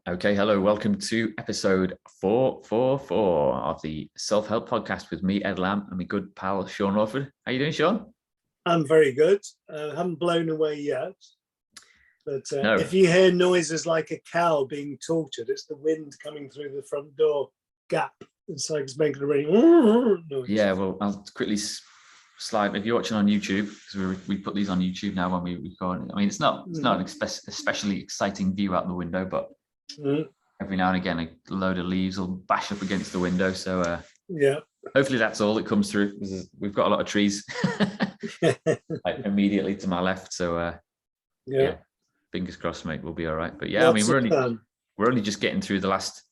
Okay, hello, welcome to episode 444 of the Self-Help Podcast with me, Ed Lamb, and my good pal, Sean Rawford. How you doing, Sean? I'm very good. Haven't blown away yet. But No. If you hear noises like a cow being tortured, it's the wind coming through the front door gap. It's like it's making a really noise. Yeah, well, I'll quickly slide. If you're watching on YouTube, because we put these on YouTube now when we record. I mean, it's not an especially exciting view out the window, but every now and again, a load of leaves will bash up against the window. So yeah, hopefully that's all that comes through. We've got a lot of trees like immediately to my left. So yeah, fingers crossed, mate, we'll be all right. But yeah, I mean, we're only just getting through the last,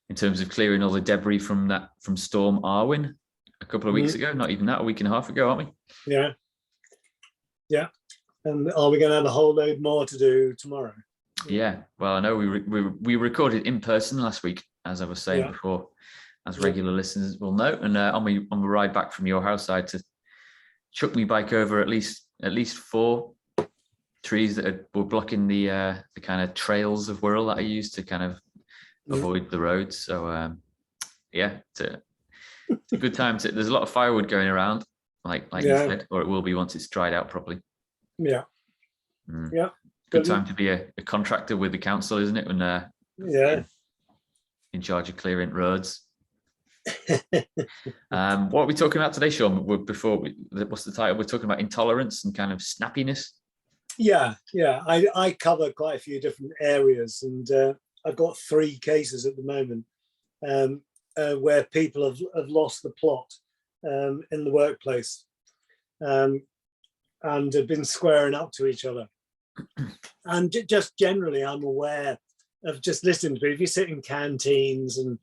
in terms of clearing all the debris from Storm Arwen a couple of weeks ago. Not even that, a week and a half ago, aren't we? Yeah. And are we going to have a whole load more to do tomorrow? Yeah. Well, I know we recorded in person last week, as I was saying before, as regular listeners will know. And on the ride back from your house, I had to chuck my bike over at least 4 trees that were blocking the kind of trails of Wirral that I use to kind of avoid the roads. So yeah, it's a good time. There's a lot of firewood going around, like you said, or it will be once it's dried out properly. Yeah. Good time to be a contractor with the council, isn't it? When in charge of clearing roads. What are we talking about today, Sean? What's the title? We're talking about intolerance and kind of snappiness. Yeah. I cover quite a few different areas, and I've got 3 cases at the moment where people have lost the plot in the workplace and have been squaring up to each other. And just generally, I'm aware of just listening to people. If you sit in canteens and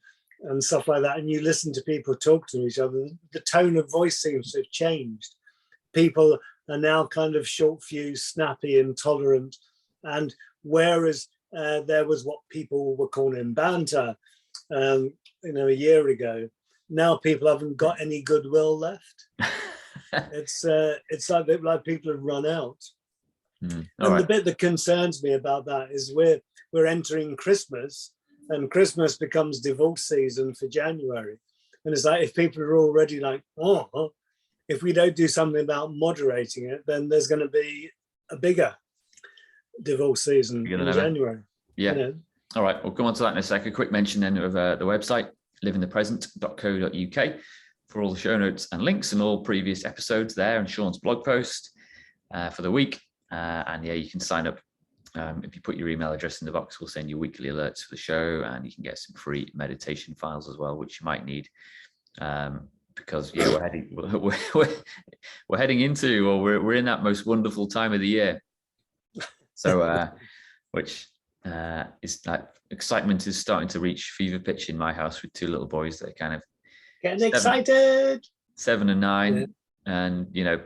stuff like that, and you listen to people talk to each other, the tone of voice seems to have changed. People are now kind of short fused, snappy, intolerant. And whereas there was what people were calling banter, a year ago, now people haven't got any goodwill left. It's like people have run out. The bit that concerns me about that is we're entering Christmas, and Christmas becomes divorce season for January. And it's like, if people are already like, if we don't do something about moderating it, then there's going to be a bigger divorce season in January. Yeah. All right, we'll come on to that in a sec. A quick mention then of the website, livingthepresent.co.uk, for all the show notes and links and all previous episodes there, and Sean's blog post for the week. And yeah, you can sign up. If you put your email address in the box, we'll send you weekly alerts for the show, and you can get some free meditation files as well, which you might need. Because we're heading into, or we're in that most wonderful time of the year. So which is like, excitement is starting to reach fever pitch in my house with 2 little boys that are kind of getting excited, 7 and 9, and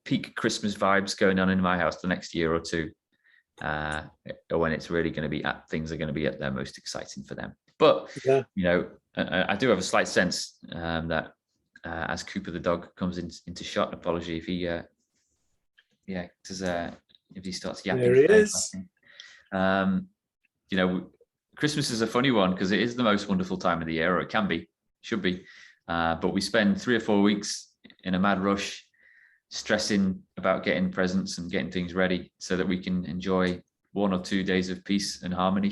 peak Christmas vibes going on in my house the next year or 2, when it's really going to be things are going to be at their most exciting for them. But I do have a slight sense that as Cooper the dog comes into shot, apology if he if he starts yapping. There he is. Christmas is a funny one because it is the most wonderful time of the year, or it can be, should be. But we spend 3 or 4 weeks in a mad rush, stressing about getting presents and getting things ready so that we can enjoy 1 or 2 days of peace and harmony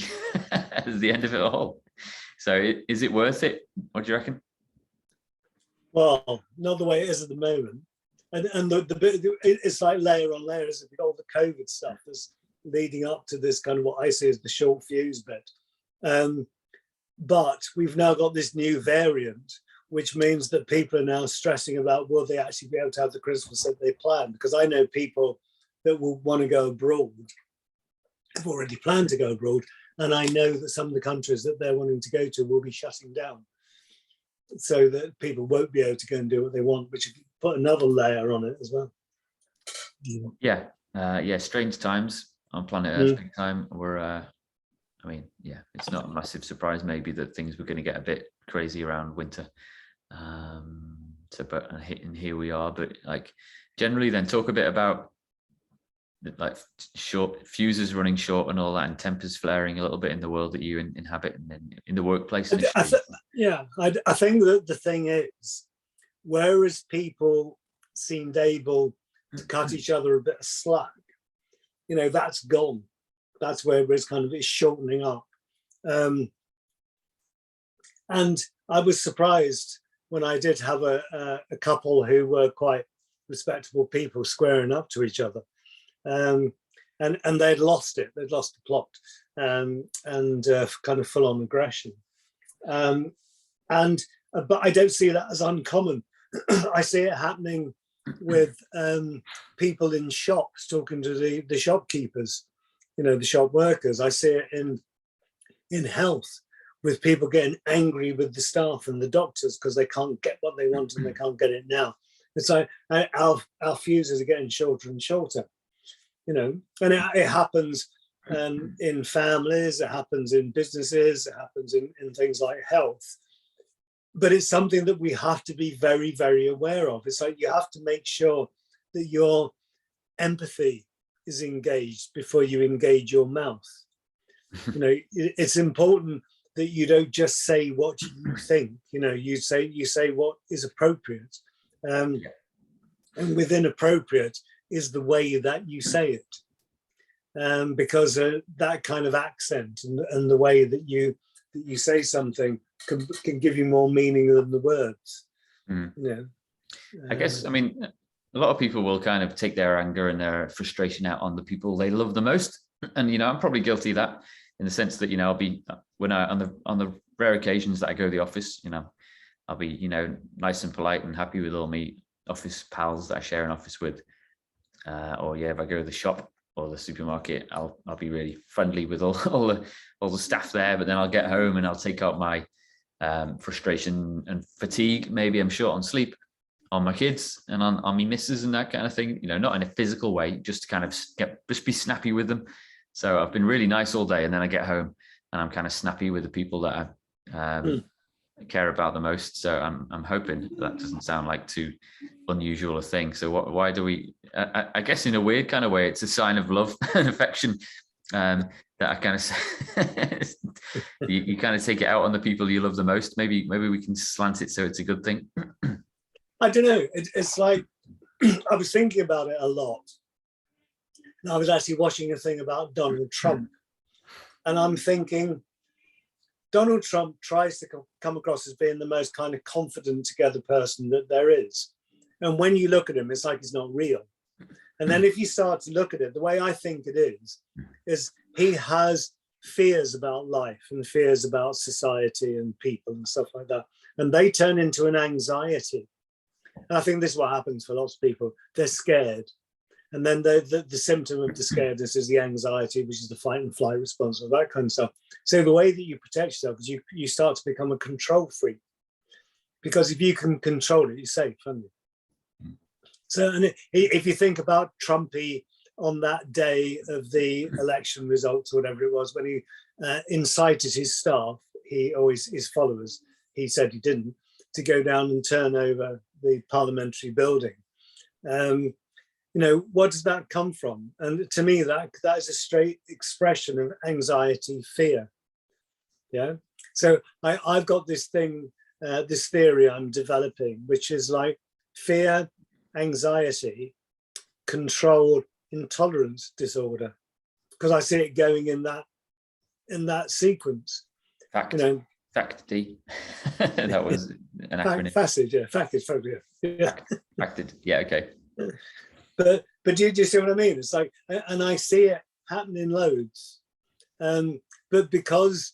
at the end of it all. So is it worth it? What do you reckon? Well, not the way it is at the moment. And the bit, it's like layer on layer, as all the COVID stuff is leading up to this kind of what I see as the short fuse bit. But we've now got this new variant, which means that people are now stressing about, will they actually be able to have the Christmas that they planned? Because I know people that will want to go abroad, have already planned to go abroad, and I know that some of the countries that they're wanting to go to will be shutting down, so that people won't be able to go and do what they want, which put another layer on it as well. Yeah, strange times on planet Earth. Big time. It's not a massive surprise maybe that things were going to get a bit crazy around winter. And here we are. But like generally, then talk a bit about like short fuses running short and all that, and tempers flaring a little bit in the world that you inhabit and in the workplace initially. I think that the thing is, whereas people seemed able to cut each other a bit of slack, that's gone. That's where it's shortening up. And I was surprised when I did have a couple who were quite respectable people squaring up to each other. And they'd lost it. They'd lost the plot, and kind of full on aggression. But I don't see that as uncommon. I see it happening with people in shops talking to the shopkeepers, the shop workers. I see it in health, with people getting angry with the staff and the doctors because they can't get what they want and they can't get it now. It's like our fuses are getting shorter and shorter, and it happens in families, it happens in businesses, it happens in things like health. But it's something that we have to be very, very aware of. It's like you have to make sure that your empathy is engaged before you engage your mouth. It's important that you don't just say what you think. You say what is appropriate, and within appropriate is the way that you say it, because that kind of accent and the way that you say something can give you more meaning than the words. I guess, a lot of people will kind of take their anger and their frustration out on the people they love the most, and I'm probably guilty of that, in the sense that I'll be, when on the rare occasions that I go to the office, I'll be nice and polite and happy with all my office pals that I share an office with, or if I go to the shop or the supermarket, I'll be really friendly with all the staff there. But then I'll get home and I'll take out my frustration and fatigue. Maybe I'm short on sleep, on my kids and on my missus and that kind of thing. Not in a physical way, just to kind of just be snappy with them. So I've been really nice all day, and then I get home and I'm kind of snappy with the people that I care about the most. So I'm hoping that doesn't sound like too unusual a thing. So why do we? I guess in a weird kind of way, it's a sign of love and affection, that I kind of you kind of take it out on the people you love the most. Maybe we can slant it so it's a good thing. I don't know. It's like I was thinking about it a lot. And I was actually watching a thing about Donald Trump, and I'm thinking, Donald Trump tries to come across as being the most kind of confident together person that there is. And when you look at him, it's like he's not real. And then if you start to look at it, the way I think it is he has fears about life and fears about society and people and stuff like that. And they turn into an anxiety. And I think this is what happens for lots of people. They're scared. And then the symptom of the scaredness is the anxiety, which is the fight and flight response, or that kind of stuff. So the way that you protect yourself is you start to become a control freak, because if you can control it, you're safe, aren't you? So, and if you think about Trumpy on that day of the election results, or whatever it was, when he incited his staff, his followers, he said he didn't, to go down and turn over the parliamentary building. What does that come from? And to me, that is a straight expression of anxiety, fear. Yeah. So I've got this thing, this theory I'm developing, which is like fear, anxiety, control, intolerance disorder, because I see it going in that sequence. Fact D. That was an acronym. Facet, yeah. Facet, yeah. Facted. Yeah. Okay. But do you see what I mean? It's like, and I see it happening loads, but because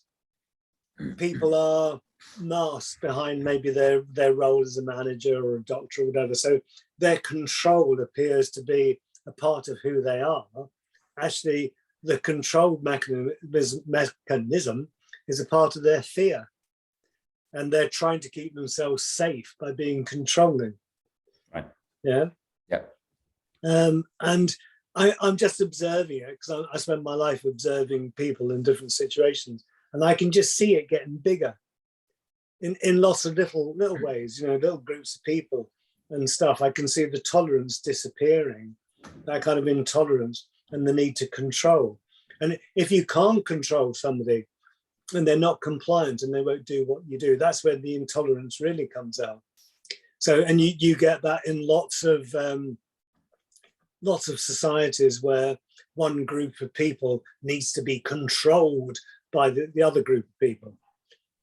people are masked behind maybe their role as a manager or a doctor or whatever, so their control appears to be a part of who they are. Actually, the control mechanism is a part of their fear, and they're trying to keep themselves safe by being controlling. Right. Yeah. Yeah. And I'm just observing it, because I spend my life observing people in different situations, and I can just see it getting bigger in lots of little ways, little groups of people and stuff. I can see the tolerance disappearing, that kind of intolerance. and the need to control. And if you can't control somebody and they're not compliant and they won't do what you do, that's where the intolerance really comes out. So, and you get that in lots of societies where one group of people needs to be controlled by the other group of people.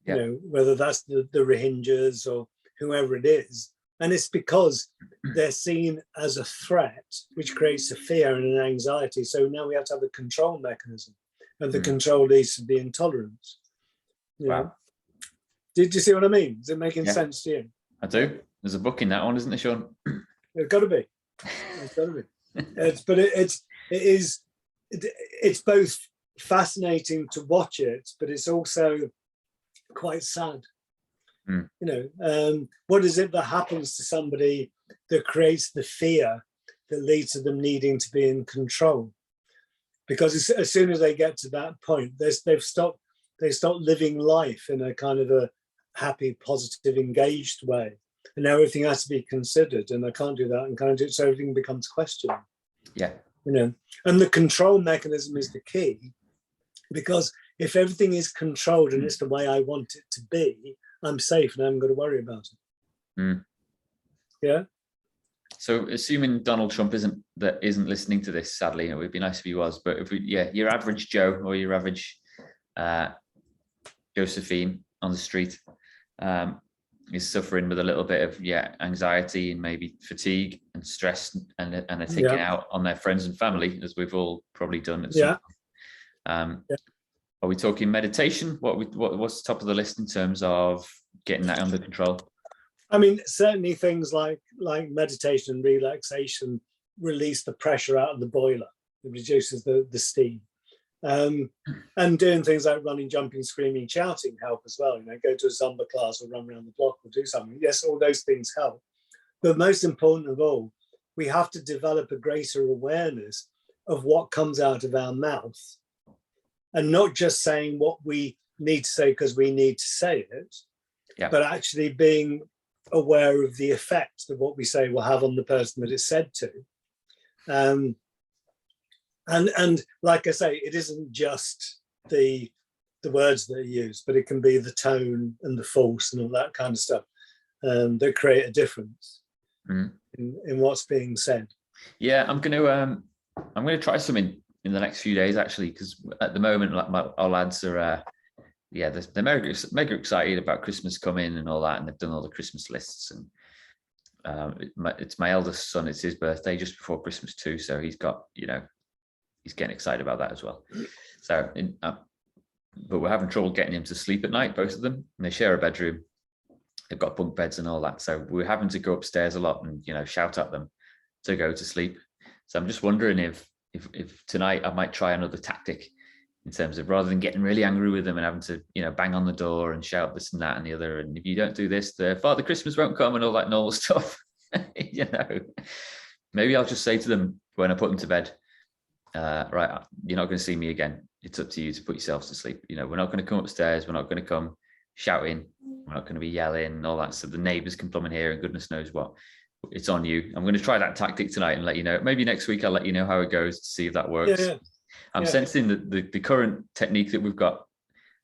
You know, whether that's the Rohingyas or whoever it is. And it's because they're seen as a threat, which creates a fear and an anxiety. So now we have to have a control mechanism, and the control leads to the intolerance. Wow. Did you see what I mean? Is it making sense to you? I do. There's a book in that one, isn't there, Sean? It's got to be. It's got to be. It's both fascinating to watch it, but it's also quite sad. You know, what is it that happens to somebody that creates the fear that leads to them needing to be in control? Because as soon as they get to that point, they stop living life in a kind of a happy, positive, engaged way, and now everything has to be considered, and I can't do that, and can't do it, so everything becomes questioned. You know, and the control mechanism is the key, because if everything is controlled and it's the way I want it to be, I'm safe and I haven't got to worry about it. Yeah. So assuming Donald Trump isn't listening to this, sadly, it would be nice if he was, but if your average Joe or your average Josephine on the street is suffering with a little bit of anxiety and maybe fatigue and stress, and they're taking it out on their friends and family, as we've all probably done at some point. Are we talking meditation? What's top of the list in terms of getting that under control? I mean, certainly things like meditation and relaxation release the pressure out of the boiler. It reduces the steam. And doing things like running, jumping, screaming, shouting help as well. You know, go to a Zumba class or run around the block or do something. Yes, all those things help. But most important of all, we have to develop a greater awareness of what comes out of our mouth, and not just saying what we need to say because we need to say it, but actually being aware of the effect that what we say will have on the person that it's said to. And like I say, it isn't just the words that are used, but it can be the tone and the force and all that kind of stuff that create a difference in what's being said. Yeah, I'm going to try something in the next few days, actually, because at the moment, like our lads are, they're mega excited about Christmas coming and all that, and they've done all the Christmas lists. And it's my eldest son; it's his birthday just before Christmas too, so he's got, he's getting excited about that as well. So, but we're having trouble getting him to sleep at night, both of them. And they share a bedroom. They've got bunk beds and all that, so we're having to go upstairs a lot and shout at them to go to sleep. So I'm just wondering if tonight I might try another tactic, in terms of, rather than getting really angry with them and having to, bang on the door and shout this and that and the other, and if you don't do this, the Father Christmas won't come and all that normal stuff. Maybe I'll just say to them when I put them to bed, right, you're not going to see me again. It's up to you to put yourselves to sleep. We're not going to come upstairs. We're not going to come shouting. We're not going to be yelling and all that. So the neighbors can come in here and goodness knows what. It's on you. I'm going to try that tactic tonight and let you know. Maybe next week I'll let you know how it goes to see if that works. I'm sensing that the current technique that we've got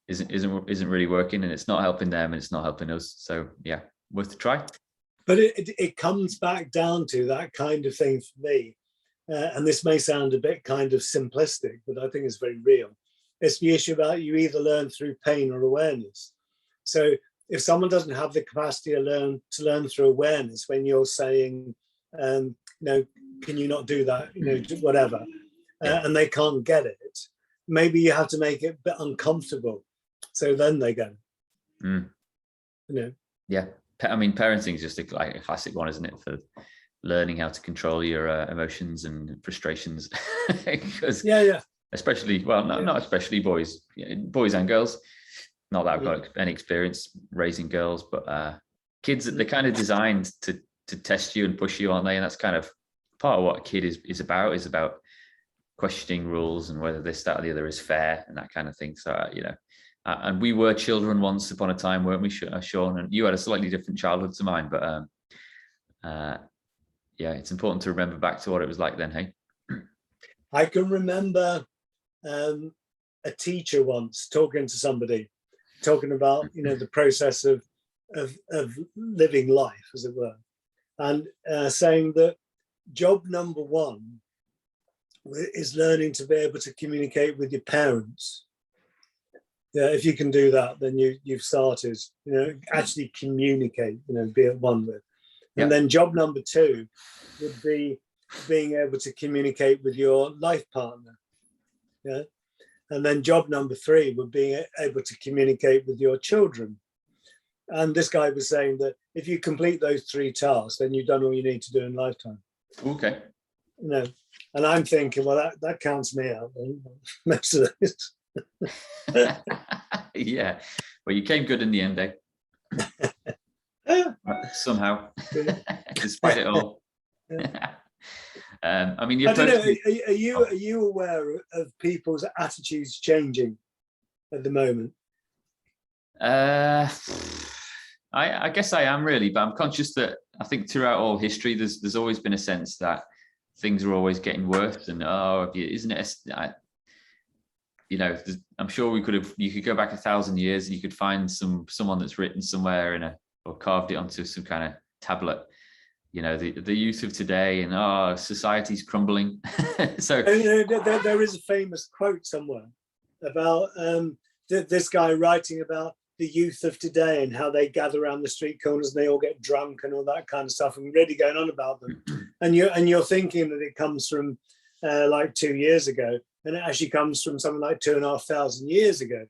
isn't really working, and it's not helping them and it's not helping us. So worth a try. But it comes back down to that kind of thing for me. And this may sound a bit kind of simplistic, but I think it's very real. It's the issue about you either learn through pain or awareness. So if someone doesn't have the capacity to learn through awareness, when you're saying, can you not do that, whatever, and they can't get it, maybe you have to make it a bit uncomfortable. So then they get it. Yeah. I mean, parenting is just a classic one, isn't it, for learning how to control your emotions and frustrations? Because especially, not especially boys and girls. Not that I've got any experience raising girls, but kids, they're kind of designed to test you and push you, aren't they? And that's kind of part of what a kid is about questioning rules and whether this, that, or the other is fair and that kind of thing. So and we were children once upon a time, weren't we, Sean? And you had a slightly different childhood to mine, but it's important to remember back to what it was like then, hey? I can remember a teacher once talking to somebody, talking about, you know, the process of living life, as it were, and saying that job number one is learning to be able to communicate with your parents. Yeah, if you can do that, then you've started, you know, actually communicate, you know, be at one with. And then job number two would be being able to communicate with your life partner. Yeah. And then job number three would be able to communicate with your children. And this guy was saying that if you complete those three tasks, then you've done all you need to do in lifetime. Okay. You know, and I'm thinking, well, that counts me out then, most of this. Yeah. Well, you came good in the end, eh? Somehow, despite it all. I mean, I don't know. Are you aware of people's attitudes changing at the moment? I guess I am really, but I'm conscious that I think throughout all history, there's always been a sense that things are always getting worse, and isn't it? You know, I'm sure you could go back 1,000 years and you could find someone that's written somewhere or carved it onto some kind of tablet. You know, the youth of today, and society's crumbling. So there is a famous quote somewhere about this guy writing about the youth of today and how they gather around the street corners and they all get drunk and all that kind of stuff, and really going on about them. And you're thinking that it comes from like 2 years ago, and it actually comes from something like 2,500 years ago.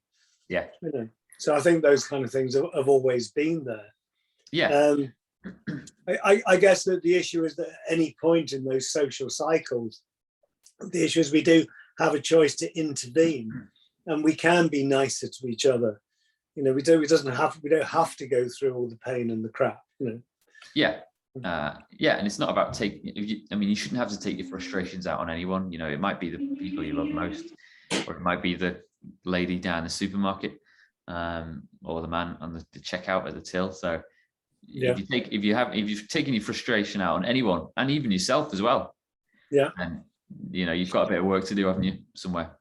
Yeah. You know, so I think those kind of things have always been there. Yeah. I guess that the issue is that at any point in those social cycles, the issue is we do have a choice to intervene, and we can be nicer to each other. You know, we don't have to go through all the pain and the crap. You know. Yeah. And it's not about you shouldn't have to take your frustrations out on anyone. You know, it might be the people you love most, or it might be the lady down the supermarket, or the man on the checkout at the till. So if you've taken your frustration out on anyone, and even yourself as well, and you know, you've got a bit of work to do, haven't you, somewhere?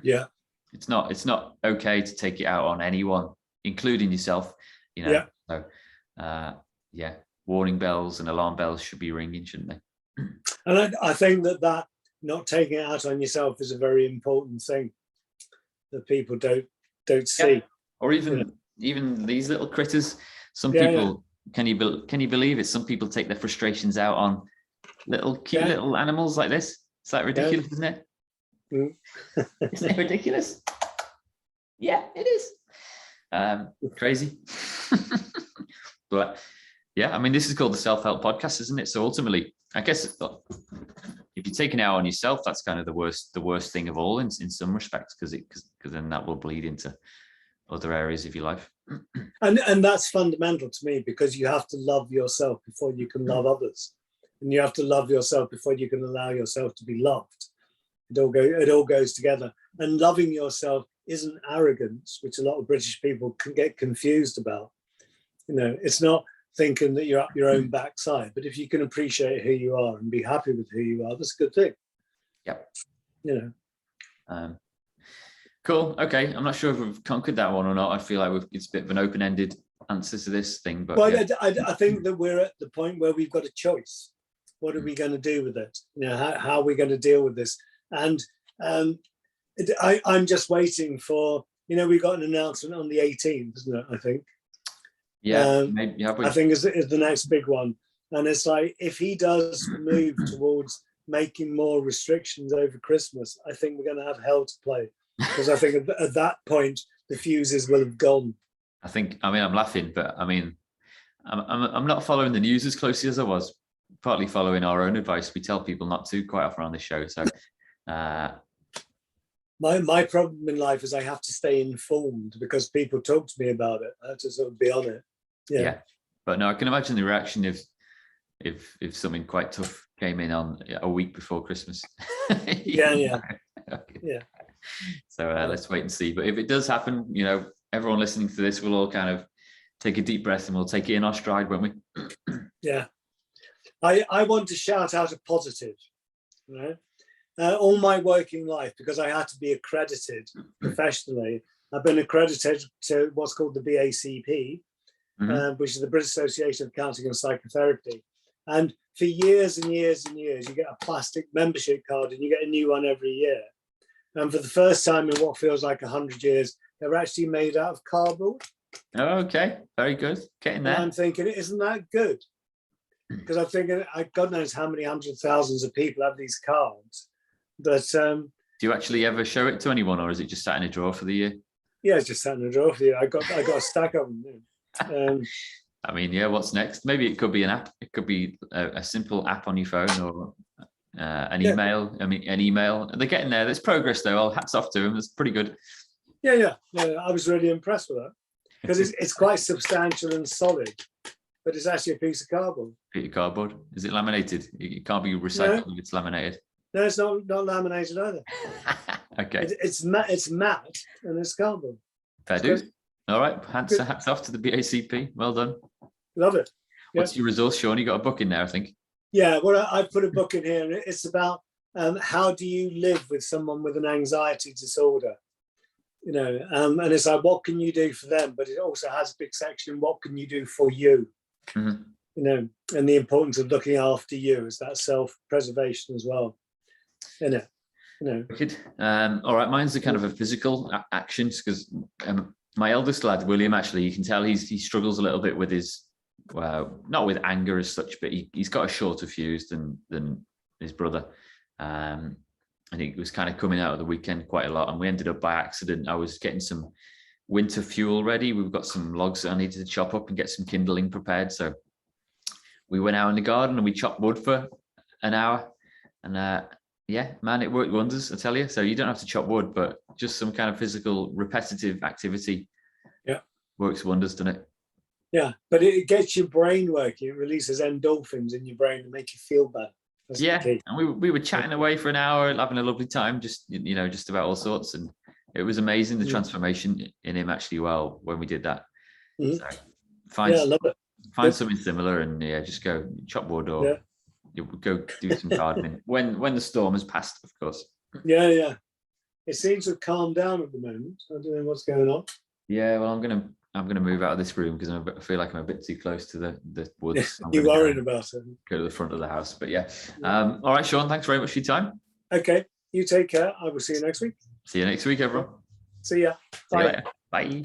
Yeah. It's not okay to take it out on anyone, including yourself. You know. Yeah. So warning bells and alarm bells should be ringing, shouldn't they? And I think that not taking it out on yourself is a very important thing that people don't see. Yeah. Or even these little critters. Some people, can you believe it? Some people take their frustrations out on little cute little animals like this. It's like ridiculous, isn't it? Isn't it ridiculous? Yeah, it is. Crazy. But yeah, I mean, this is called the self-help podcast, isn't it? So ultimately, I guess if you're taking it out on yourself, that's kind of the worst thing of all in some respects, because then that will bleed into other areas of your life. And that's fundamental to me, because you have to love yourself before you can love others, and you have to love yourself before you can allow yourself to be loved. It all goes together. And loving yourself isn't arrogance, which a lot of British people can get confused about. You know, it's not thinking that you're up your own backside, but if you can appreciate who you are and be happy with who you are, that's a good thing. Yep. You know. Cool. Okay. I'm not sure if we've conquered that one or not. I feel like it's a bit of an open-ended answer to this thing, but I think that we're at the point where we've got a choice. What are we going to do with it? You know, how are we going to deal with this? And I'm just waiting for, you know, we got an announcement on the 18th, isn't it? I think. Yeah, maybe. I think is the next big one. And it's like, if he does move towards making more restrictions over Christmas, I think we're going to have hell to play, because I think at that point the fuses will have gone. I'm laughing, but I mean, I'm not following the news as closely as I was. Partly following our own advice. We tell people not to quite often on this show. So my problem in life is I have to stay informed, because people talk to me about it. I have to sort of be on it. Yeah. But no, I can imagine the reaction if something quite tough came in on a week before Christmas. Yeah. So let's wait and see. But if it does happen, you know, everyone listening to this will all kind of take a deep breath and we'll take it in our stride, won't we? Yeah. I want to shout out a positive, right? All my working life, because I had to be accredited professionally. I've been accredited to what's called the BACP, which is the British Association of Counselling and Psychotherapy. And for years and years and years, you get a plastic membership card and you get a new one every year. And for the first time in what feels like 100 years, they're actually made out of cardboard. Oh, okay, very good. Getting there. And I'm thinking, isn't that good? Because I'm thinking, God knows how many hundred thousands of people have these cards. But do you actually ever show it to anyone, or is it just sat in a drawer for the year? Yeah, it's just sat in a drawer for the year. I got a stack of them. I mean, yeah, what's next? Maybe it could be an app. It could be a simple app on your phone, or an email. I mean, an email. They're getting there. There's progress, though. All hats off to them. It's pretty good. Yeah. I was really impressed with that, because it's quite substantial and solid, but it's actually a piece of cardboard. Piece of cardboard. Is it laminated? It can't be recycled if it's laminated. No, it's not laminated either. Okay. It's matte and it's cardboard. Fair dues. All right. Hats off to the BACP. Well done. Love it. What's your resource, Sean? You got a book in there, I think. Yeah, well, I put a book in here, and it's about how do you live with someone with an anxiety disorder? You know, and it's like, what can you do for them? But it also has a big section, what can you do for you? You know, and the importance of looking after you is that self-preservation as well. You know. Wicked. All right, mine's the kind of a physical action, because my eldest lad, William, actually, you can tell he struggles a little bit with his, not with anger as such, but he's got a shorter fuse than his brother. And he was kind of coming out of the weekend quite a lot, and we ended up by accident. I was getting some winter fuel ready. We've got some logs that I needed to chop up and get some kindling prepared. So we went out in the garden and we chopped wood for an hour, and yeah, man, it worked wonders, I tell you. So you don't have to chop wood, but just some kind of physical, repetitive activity works wonders, doesn't it? Yeah, but it gets your brain working. It releases endorphins in your brain to make you feel better. That's and we were chatting away for an hour, having a lovely time, just about all sorts, and it was amazing the transformation in him actually. Well, when we did that, so I love it. Find something similar, and just go chop wood or go do some gardening when the storm has passed, of course. Yeah. It seems to have calmed down at the moment. I don't know what's going on. Yeah, well, I'm gonna move out of this room because I feel like I'm a bit too close to the woods. You're worried about it. Go to the front of the house, but yeah. All right, Sean, thanks very much for your time. Okay, you take care. I will see you next week. See you next week, everyone. See ya. See you later. Bye.